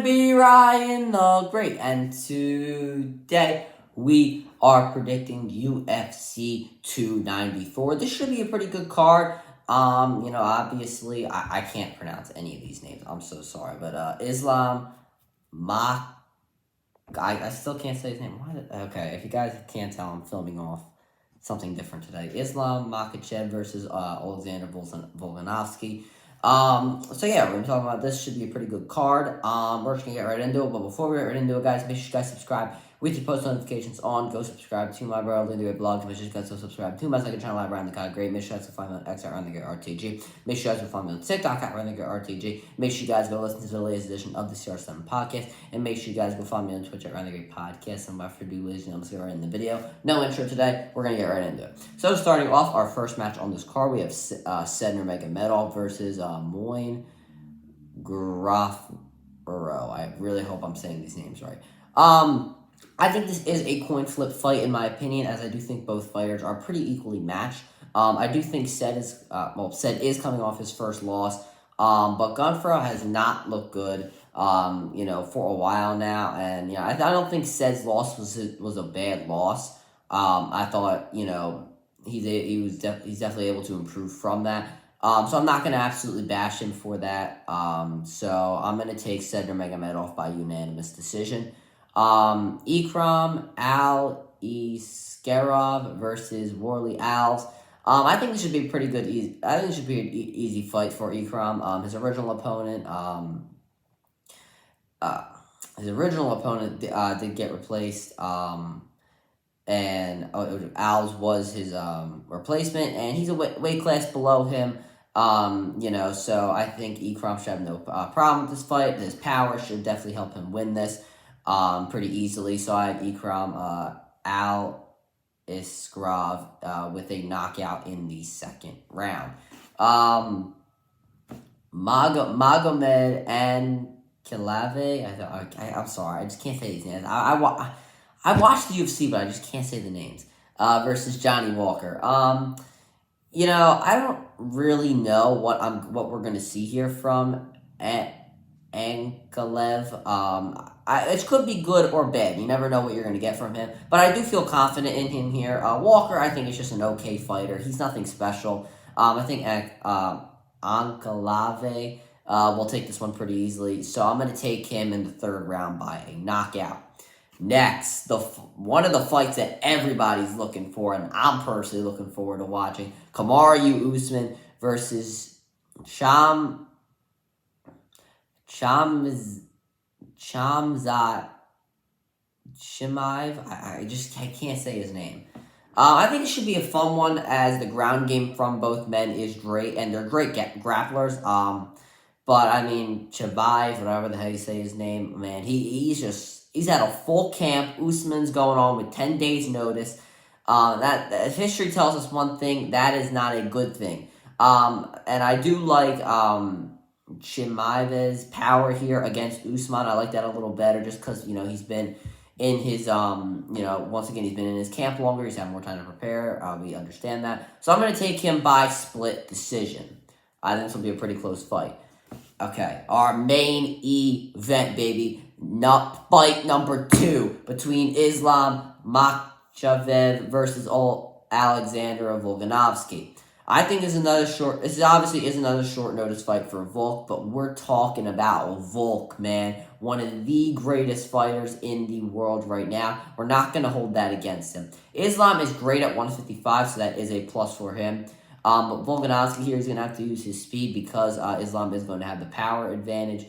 be Ryan the Great, and today we are predicting UFC 294. This should be a pretty good card. Obviously, I can't pronounce any of these names. I'm so sorry, but Islam Mak. I still can't say his name. Okay, if you guys can't tell, I'm filming off something different today. Islam Makhachev versus Alexander Volkanovski. So yeah, we're going to talk about this. Should be a pretty good card. We're just going to get right into it. But before we get right into it, guys, make sure you guys subscribe with your post notifications on. Go subscribe to my bro, Lindy blog. Make sure you guys go subscribe to my second channel, at Ryan the Kind Great. Make sure you guys go find me on X at Ryan the Great RTG. Make sure you guys go find me on TikTok at Ryan the Great RTG. Make sure you guys go listen to the latest edition of the CR7 podcast. And make sure you guys go find me on Twitch at Ryan the Great Podcast. And without further ado, ladies and gentlemen, let's get right in the video. No intro today. We're going to get right into it. So starting off, our first match on this card, we have Sedner Magomedov versus Moin Grafero. I really hope I'm saying these names right. I think this is a coin flip fight in my opinion, as I do think both fighters are pretty equally matched. I do think Sed is coming off his first loss, but Gunfro has not looked good, for a while now, and I don't think Sed's loss was a bad loss. I thought he's definitely able to improve from that. So I'm not going to absolutely bash him for that. So I'm going to take Sedner Magomedov by unanimous decision. Ikram Al-Iskerov versus Worley Alves. I think this should be a pretty good. I think this should be an easy fight for Ikram. His original opponent, did get replaced. And Alves was his replacement, and he's a weight class below him. So I think Ikram should have no problem with this fight. His power should definitely help him win this pretty easily. So I have Ikram Al-Iskerov with a knockout in the second round. Magomed and Kilave. I'm sorry, I just can't say these names. I watched the UFC, but I just can't say the names. Versus Johnny Walker. I don't really know what we're gonna see here from Ankalev. It could be good or bad. You never know what you're gonna get from him. But I do feel confident in him here. Walker, I think, is just an okay fighter. He's nothing special. I think Ankalev will take this one pretty easily. So I'm gonna take him in the third round by a knockout. Next, one of the fights that everybody's looking for, and I'm personally looking forward to watching, Kamaru Usman versus Shamzat Chimaev. I can't say his name. I think it should be a fun one, as the ground game from both men is great, and they're great grapplers. But I mean, Chimaev, whatever the hell you say his name, man, he's at a full camp. Usman's going on with 10 days notice. That if history tells us one thing, that is not a good thing. And I do like Chimaev's power here against Usman. I like that a little better, just because he's been in his once again, he's been in his camp longer. He's had more time to prepare. We understand that. So I'm going to take him by split decision. I think this will be a pretty close fight. Okay, our main event, baby. Fight number 2 between Islam Makhachev versus Alexander Volkanovski. I think this obviously is another short notice fight for Volk, but we're talking about Volk, man. One of the greatest fighters in the world right now. We're not going to hold that against him. Islam is great at 155, so that is a plus for him. But Volkanovski here is going to have to use his speed, because Islam is going to have the power advantage.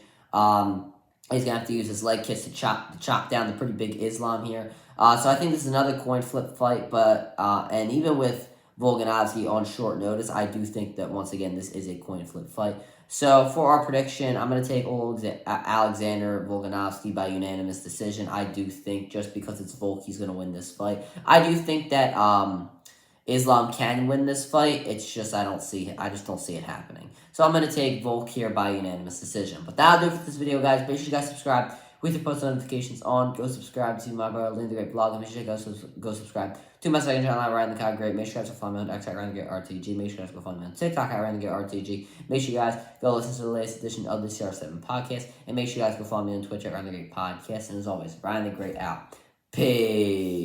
He's going to have to use his leg kicks to chop down the pretty big Islam here. So I think this is another coin flip fight, but and even with Volkanovski on short notice, I do think that, once again, this is a coin flip fight. So for our prediction, I'm going to take Alexander Volkanovski by unanimous decision. I do think, just because it's Volk, he's going to win this fight. I do think that Islam can win this fight. It's just I just don't see it happening. So I'm going to take Volk here by unanimous decision. But that'll do it for this video, guys. Make sure you guys subscribe with your post notifications on. Go subscribe to my brother Linda Great blog. And make sure you go subscribe to my second channel, Ryan the Cod Great. Make sure you guys go follow me on X at Ryan the Great RTG. Make sure you guys go follow me on TikTok at Ryan the Great RTG. Make sure you guys go listen to the latest edition of the CR7 podcast. And make sure you guys go follow me on Twitch at Ryan the Great Podcast. And as always, Ryan the Great out. Peace.